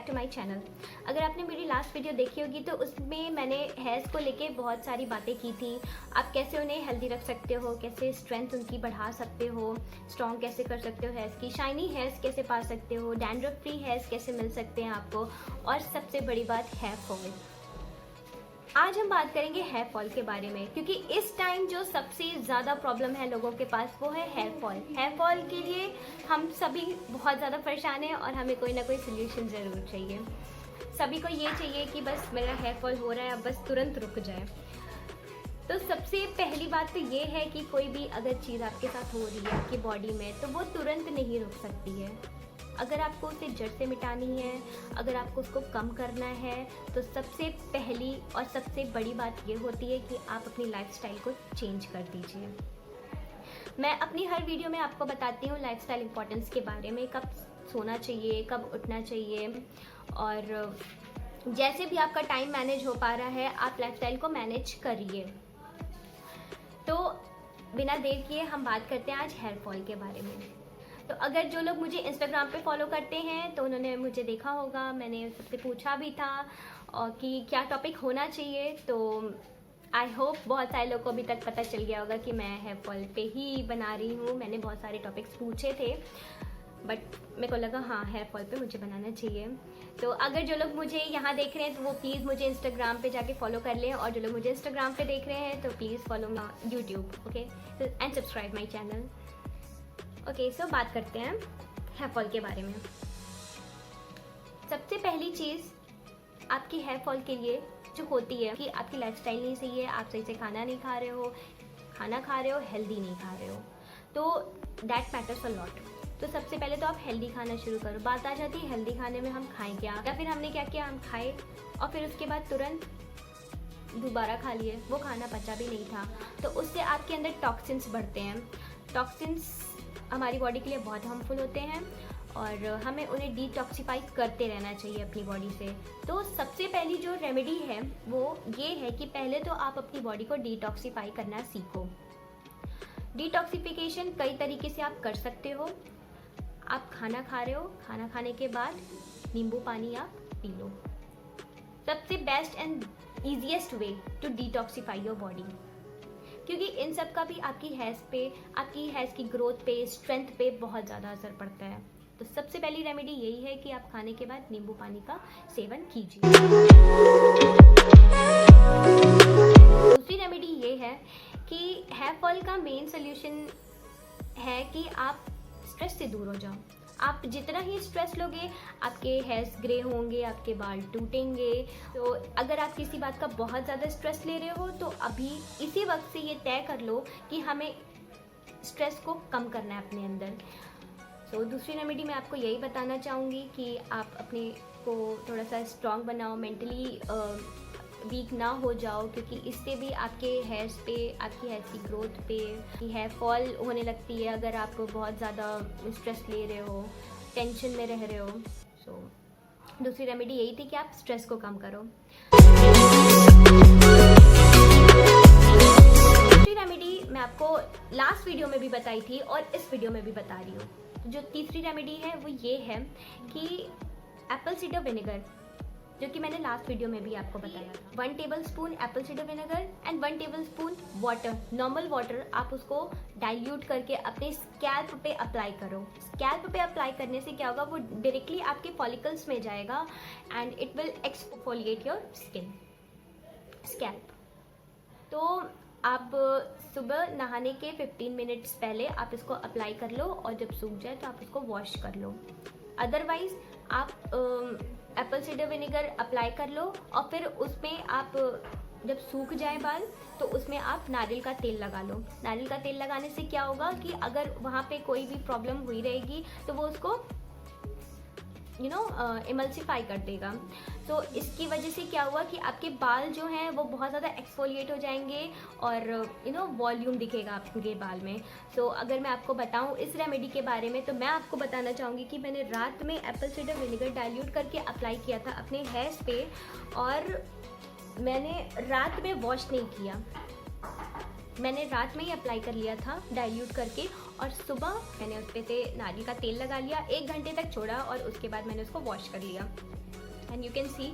Back to my channel. अगर आपने मेरी लास्ट वीडियो देखी होगी तो उसमें मैंने हेयर्स को लेके बहुत सारी बातें की थी। आप कैसे उन्हें हेल्दी रख सकते हो, कैसे स्ट्रेंथ उनकी बढ़ा सकते हो, स्ट्रॉन्ग कैसे कर सकते हो हेयर्स की, शाइनी हेयर्स कैसे पा सकते हो, डैंड्रफ फ्री हेयर्स कैसे मिल सकते हैं आपको, और सबसे बड़ी बात हेयर फॉल। आज हम बात करेंगे हेयर फॉल के बारे में, क्योंकि इस टाइम जो सबसे ज़्यादा प्रॉब्लम है लोगों के पास वो है हेयर फॉल। हेयर फॉल के लिए हम सभी बहुत ज़्यादा परेशान हैं और हमें कोई ना कोई सोल्यूशन ज़रूर चाहिए। सभी को ये चाहिए कि बस मेरा हेयर फॉल हो रहा है, अब बस तुरंत रुक जाए। तो सबसे पहली बात तो ये है कि कोई भी अगर चीज़ आपके साथ हो रही है आपकी बॉडी में, तो वो तुरंत नहीं रुक सकती है। अगर आपको उसे जड़ से मिटानी है, अगर आपको उसको कम करना है, तो सबसे पहली और सबसे बड़ी बात ये होती है कि आप अपनी लाइफस्टाइल को चेंज कर दीजिए। मैं अपनी हर वीडियो में आपको बताती हूँ लाइफस्टाइल इम्पोर्टेंस के बारे में, कब सोना चाहिए, कब उठना चाहिए, और जैसे भी आपका टाइम मैनेज हो पा रहा है आप लाइफस्टाइल को मैनेज करिए। तो बिना देर किए हम बात करते हैं आज हेयर फॉल के बारे में। तो अगर जो लोग मुझे इंस्टाग्राम पे फॉलो करते हैं तो उन्होंने मुझे देखा होगा, मैंने सबसे पूछा भी था और कि क्या टॉपिक होना चाहिए। तो आई होप बहुत सारे लोगों को अभी तक पता चल गया होगा कि मैं हेयर फॉल पे ही बना रही हूँ। मैंने बहुत सारे टॉपिक्स पूछे थे बट मेरे को लगा हाँ हेयर फॉल पे मुझे बनाना चाहिए। तो अगर जो लोग मुझे यहाँ देख रहे हैं तो वो प्लीज़ मुझे इंस्टाग्राम पे जाके फॉलो कर लें, और जो लोग मुझे इंस्टाग्राम पे देख रहे हैं तो please follow my YouTube, okay, and subscribe my channel. Okay, so बात करते हैं हेयर फॉल के बारे में। सबसे पहली चीज़ आपकी हेयर फॉल के लिए जो होती है कि आपकी लाइफस्टाइल नहीं सही है, आप सही से खाना नहीं खा रहे हो, खाना खा रहे हो हेल्दी नहीं खा रहे हो, तो दैट मैटर्स अ लॉट। तो सबसे पहले तो आप हेल्दी खाना शुरू करो। बात आ जाती है हेल्दी खाने में हम खाएं क्या, या फिर हमने क्या किया, हम खाए और फिर उसके बाद तुरंत दोबारा खा लिए, वो खाना पचा भी नहीं था, तो उससे आपके अंदर टॉक्सिन्स बढ़ते हैं। टॉक्सिन्स हमारी बॉडी के लिए बहुत हार्मफुल होते हैं और हमें उन्हें डिटॉक्सिफाई करते रहना चाहिए अपनी बॉडी से। तो सबसे पहली जो रेमेडी है वो ये है कि पहले तो आप अपनी बॉडी को डिटॉक्सिफाई करना सीखो। डिटॉक्सिफिकेशन कई तरीके से आप कर सकते हो। आप खाना खा रहे हो, खाना खाने के बाद नींबू पानी आप पी लो। सबसे best and easiest way to detoxify your body, क्योंकि इन सब का भी आपकी हेयर्स पे, आपकी हेयर्स की ग्रोथ पे, स्ट्रेंथ पे बहुत ज़्यादा असर पड़ता है। तो सबसे पहली रेमेडी यही है कि आप खाने के बाद नींबू पानी का सेवन कीजिए। दूसरी रेमेडी ये है कि हेयर फॉल का मेन सोल्यूशन है कि आप स्ट्रेस से दूर हो जाओ। आप जितना ही स्ट्रेस लोगे आपके हेयर्स ग्रे होंगे, आपके बाल टूटेंगे। तो अगर आप किसी बात का बहुत ज़्यादा स्ट्रेस ले रहे हो तो अभी इसी वक्त से ये तय कर लो कि हमें स्ट्रेस को कम करना है अपने अंदर। तो दूसरी रेमेडी मैं आपको यही बताना चाहूँगी कि आप अपने को थोड़ा सा स्ट्रॉन्ग बनाओ, मेंटली वीक ना हो जाओ, क्योंकि इससे भी आपके हेयर्स पे, आपकी हेयर्स की ग्रोथ पे हेयर फॉल होने लगती है अगर आप बहुत ज़्यादा स्ट्रेस ले रहे हो, टेंशन में रह रहे हो। सो दूसरी रेमेडी यही थी कि आप स्ट्रेस को कम करो। दूसरी रेमेडी मैं आपको लास्ट वीडियो में भी बताई थी और इस वीडियो में भी बता रही हूँ। तो जो तीसरी रेमेडी है वो ये है कि एप्पल साइडर विनेगर, जो कि मैंने लास्ट वीडियो में भी आपको बताया था। 1 tablespoon Apple cider vinegar and 1 tablespoon water, normal water, आप उसको डाइल्यूट करके अपने स्कैल्प पे अप्लाई करो। स्कैल्प पे अप्लाई करने से क्या होगा, वो डायरेक्टली आपके फॉलिकल्स में जाएगा and it will exfoliate your skin, scalp. तो आप सुबह नहाने के 15 मिनट्स पहले आप इसको अप्लाई कर लो और जब सूख जाए तो आप इसको वॉश कर लो। अदरवाइज आप एप्पल साइडर विनेगर अप्लाई कर लो और फिर उसमें आप जब सूख जाए बाल तो उसमें आप नारियल का तेल लगा लो। नारियल का तेल लगाने से क्या होगा कि अगर वहाँ पे कोई भी प्रॉब्लम हुई रहेगी तो वो उसको इमल्सिफाई कर देगा। तो इसकी वजह से क्या हुआ कि आपके बाल जो हैं वो बहुत ज़्यादा एक्सफोलिएट हो जाएंगे और वॉल्यूम दिखेगा आपके बाल में। सो अगर मैं आपको बताऊं इस रेमेडी के बारे में, तो मैं आपको बताना चाहूँगी कि मैंने रात में एप्पल साइडर विनेगर डाइल्यूट करके अप्लाई किया था अपने हेयर्स पे, और मैंने रात में वॉश नहीं किया। मैंने रात में ही अप्लाई कर लिया था डाइल्यूट करके, और सुबह मैंने उस पे से नारियल का तेल लगा लिया, 1 घंटे तक छोड़ा और उसके बाद मैंने उसको वॉश कर लिया। एंड यू कैन सी,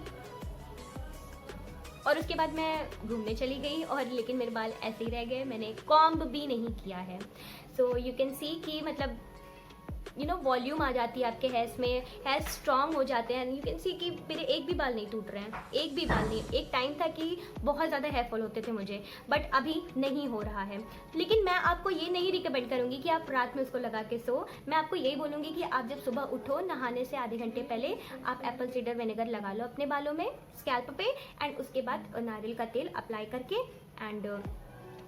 और उसके बाद मैं घूमने चली गई, और लेकिन मेरे बाल ऐसे ही रह गए, मैंने कॉम्ब भी नहीं किया है। सो यू कैन सी कि मतलब वॉल्यूम आ जाती है आपके हेयर्स में, हेयर स्ट्रांग हो जाते हैं। यू कैन सी कि मेरे एक भी बाल नहीं टूट रहे हैं, एक भी बाल नहीं। एक टाइम था कि बहुत ज़्यादा हेयर फॉल होते थे मुझे, बट अभी नहीं हो रहा है। लेकिन मैं आपको ये नहीं रिकमेंड करूँगी कि आप रात में उसको लगा के सो। मैं आपको यही बोलूँगी कि आप जब सुबह उठो, नहाने से आधे घंटे पहले आप एप्पल साइडर विनेगर लगा लो अपने बालों में, स्कैल्प पे, एंड उसके बाद नारियल का तेल अप्लाई करके एंड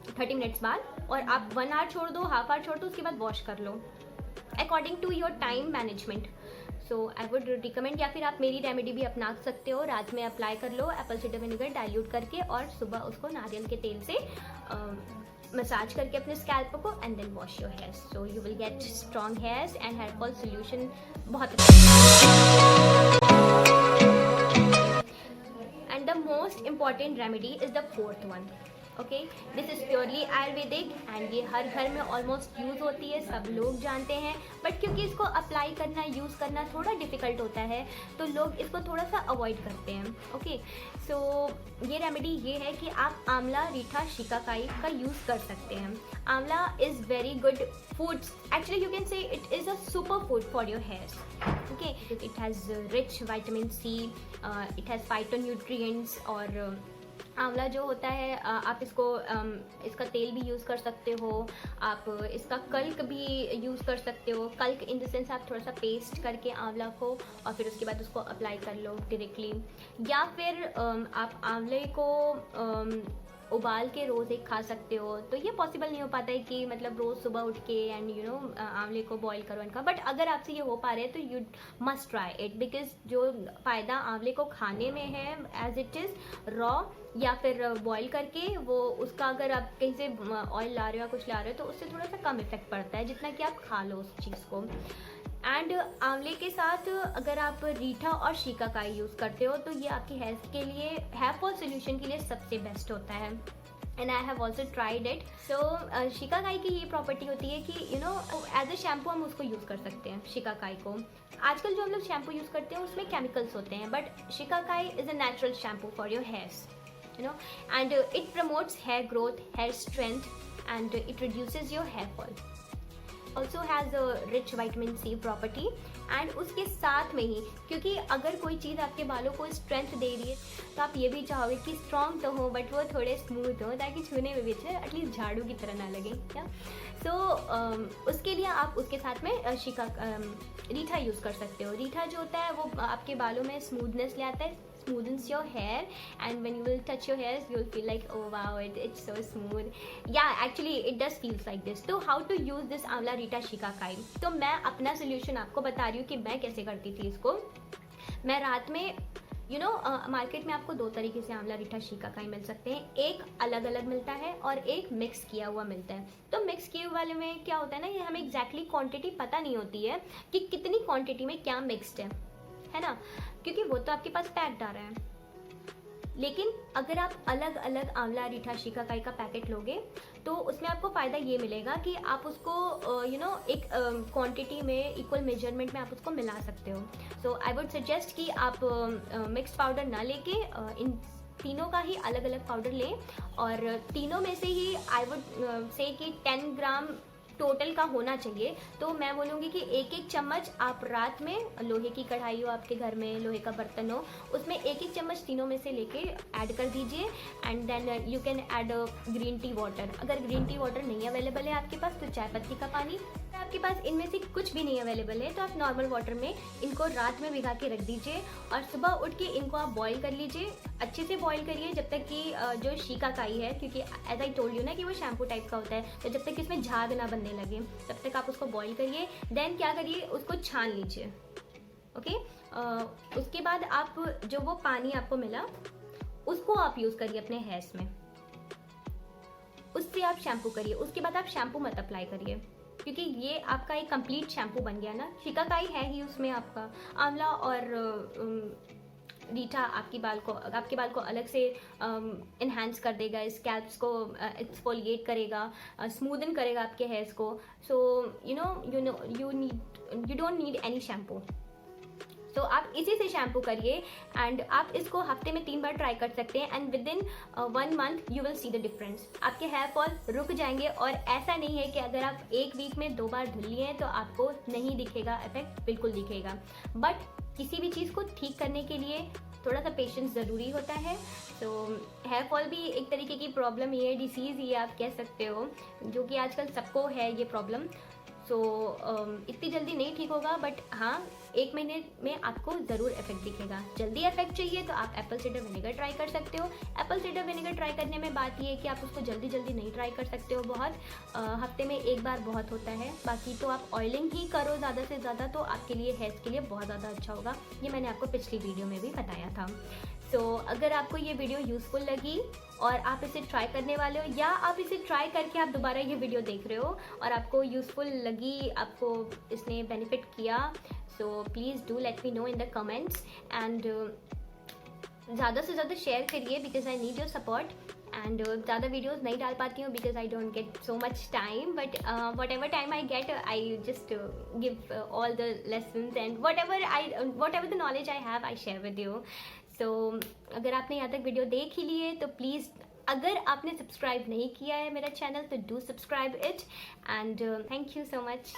30 मिनट्स बाद, और आप 1 आवर छोड़ दो, हाफ आवर छोड़ दो, उसके बाद वॉश कर लो according to your time management. So I would recommend, या फिर आप मेरी रेमेडी भी अपना सकते हो। रात में अप्लाई कर लो एप्पल साइडर विनेगर डाइल्यूट करके, और सुबह उसको नारियल के तेल से मसाज करके अपने स्कैल्प को, and then wash your hairs. So you will get strong hairs and hair fall solution बहुत अच्छा। And the most important remedy is the 4th one. Okay, this is purely Ayurvedic, and ये हर घर में almost use होती है, सब लोग जानते हैं। बट क्योंकि इसको अप्लाई करना, यूज़ करना थोड़ा डिफ़िकल्ट होता है, तो लोग इसको थोड़ा सा अवॉइड करते हैं। ओके, सो ये रेमेडी ये है कि आप आंवला, रीठा, शिकाकाई का यूज़ कर सकते हैं। Amla is very good food, actually you can say it is a super food for your hairs. Okay, it has rich vitamin C, it has phytonutrients, और आंवला जो होता है आप इसको इसका तेल भी यूज़ कर सकते हो, आप इसका कल्क भी यूज़ कर सकते हो। कल्क इन द सेंस आप थोड़ा सा पेस्ट करके आंवला को, और फिर उसके बाद उसको अप्लाई कर लो डायरेक्टली, या फिर आप आंवले को उबाल के रोज़ एक खा सकते हो। तो ये पॉसिबल नहीं हो पाता है कि मतलब रोज़ सुबह उठ के एंड आंवले को बॉईल करो इनका, बट अगर आपसे ये हो पा रहा है तो you must try it, because जो फ़ायदा आंवले को खाने में है एज इट इज़ रॉ या फिर बॉईल करके, वो उसका अगर आप कहीं से ऑयल ला रहे हो या कुछ ला रहे हो तो उससे थोड़ा सा कम इफेक्ट पड़ता है जितना कि आप खा लो उस चीज़ को। एंड आंवले के साथ अगर आप रीठा और शिकाकाई यूज़ करते हो तो ये आपकी हेल्थ के लिए, हेयर फॉल सोल्यूशन के लिए सबसे बेस्ट होता है। And I have also tried it. So shikakai की ये प्रॉपर्टी होती है कि एज ए शैम्पू हम उसको यूज़ कर सकते हैं शिकाकाई को। आजकल जो हम लोग शैम्पू यूज़ करते हैं उसमें केमिकल्स होते हैं, but shikakai is a natural shampoo for your hairs, and it promotes hair growth, hair strength, and it reduces your hair fall. Also has a rich vitamin C property, and उसके साथ में ही, क्योंकि अगर कोई चीज़ आपके बालों को स्ट्रेंथ दे रही है तो आप ये भी चाहोगे कि स्ट्रॉन्ग तो हो बट वो थोड़े स्मूथ हो, ताकि छूने में भी एटलीस्ट झाड़ू की तरह ना लगे क्या। सो उसके लिए आप उसके साथ में रीठा यूज़ कर सकते हो। रीठा जो होता है वो आपके बालों में स्मूथनेस ले आता है, smoothens your hair, and when you will touch your hairs you'll feel like, oh wow, it's so smooth. Yeah, actually it does feels like this. So how to use this आंवला रीठा शिकाकाई, तो मैं अपना solution आपको बता रही हूँ कि मैं कैसे करती थी इसको। मैं रात में मार्केट में आपको 2 तरीके से आंवला रीठा शिकाकाई मिल सकते हैं, एक अलग अलग मिलता है और एक मिक्स किया हुआ मिलता है। तो मिक्स किए हुए वाले में क्या होता है ना, ये हमें एग्जैक्टली क्वांटिटी पता नहीं होती है कि कितनी क्वांटिटी में क्या मिक्सड है ना, क्योंकि वो तो आपके पास पैक्ड आ रहा है। लेकिन अगर आप अलग अलग आंवला रीठा शिकाकाई का पैकेट लोगे तो उसमें आपको फ़ायदा ये मिलेगा कि आप उसको एक क्वांटिटी में, इक्वल मेजरमेंट में आप उसको मिला सकते हो। सो आई वुड सजेस्ट कि आप मिक्स पाउडर ना लेके इन तीनों का ही अलग अलग पाउडर लें, और तीनों में से ही आई वुड से कि 10 ग्राम टोटल का होना चाहिए। तो मैं बोलूँगी कि 1-1 चम्मच आप रात में, लोहे की कढ़ाई हो आपके घर में, लोहे का बर्तन हो, उसमें 1-1 चम्मच तीनों में से लेके ऐड कर दीजिए। And then you can add green tea water. अगर ग्रीन टी वाटर नहीं अवेलेबल है आपके पास तो चाय पत्ती का पानी। आपके पास इनमें से कुछ भी नहीं अवेलेबल है तो आप नॉर्मल वाटर में इनको रात में भिगा के रख दीजिए, और सुबह उठ के इनको आप बॉईल कर लीजिए। अच्छे से बॉईल करिए जब तक कि जो शिकाकाई है, क्योंकि एज आई टोल्ड यू ना कि वो शैम्पू टाइप का होता है, तो जब तक इसमें झाग ना बनने लगे तब तक आप उसको बॉईल करिए। देन क्या करिए, उसको छान लीजिए। ओके, उसके बाद आप जो वो पानी आपको मिला उसको आप यूज़ करिए अपने हेयर्स में, उससे आप शैम्पू करिए। उसके बाद आप शैम्पू मत अप्लाई करिए, क्योंकि ये आपका एक कंप्लीट शैम्पू बन गया ना। शिकाकाई है ही उसमें आपका, आंवला और रीठा आपके बाल को अलग से इन्हांस कर देगा, स्कैल्प्स को एक्सफोलिएट करेगा, स्मूदन करेगा आपके हेयर्स को. So you don't need any shampoo. तो आप इसी से शैम्पू करिए एंड आप इसको हफ्ते में 3 बार ट्राई कर सकते हैं and with in 1 month you will see the difference. आपके हेयर फॉल रुक जाएंगे. और ऐसा नहीं है कि अगर आप 1 वीक में 2 बार धुल लिए हैं तो आपको नहीं दिखेगा इफेक्ट, बिल्कुल दिखेगा. बट किसी भी चीज़ को ठीक करने के लिए थोड़ा सा पेशेंस ज़रूरी होता है. तो हेयर फॉल भी एक तरीके की प्रॉब्लम ही है, डिसीज़ ही आप कह सकते हो, जो कि आजकल सबको है ये प्रॉब्लम. सो इतनी जल्दी नहीं ठीक होगा, बट हाँ 1 महीने में आपको ज़रूर इफेक्ट दिखेगा. जल्दी इफेक्ट चाहिए तो आप एप्पल साइडर विनेगर ट्राई कर सकते हो. एप्पल साइडर विनेगर ट्राई करने में बात ये है कि आप उसको जल्दी नहीं ट्राई कर सकते हो. बहुत हफ्ते में 1 बार बहुत होता है. बाकी तो आप ऑयलिंग ही करो ज़्यादा से ज़्यादा, तो आपके लिए हेयर्स के लिए बहुत ज़्यादा अच्छा होगा. ये मैंने आपको पिछली वीडियो में भी बताया था. सो अगर आपको ये वीडियो यूज़फुल लगी और आप इसे ट्राई करने वाले हो, या आप इसे ट्राई करके आप दोबारा ये वीडियो देख रहे हो और आपको यूज़फुल लगी, आपको इसने बेनिफिट किया, so please do let me know in the comments. And ज़्यादा से ज़्यादा शेयर करिए because I need your support. And ज़्यादा वीडियोज़ नहीं डाल पाती हूँ because I don't get so much time, but whatever time I get I just give all the lessons and whatever the knowledge I have I share with you. So अगर आपने यहाँ तक video देख ही ली है तो please, अगर आपने subscribe नहीं किया है मेरा चैनल तो do subscribe it. And thank you so much.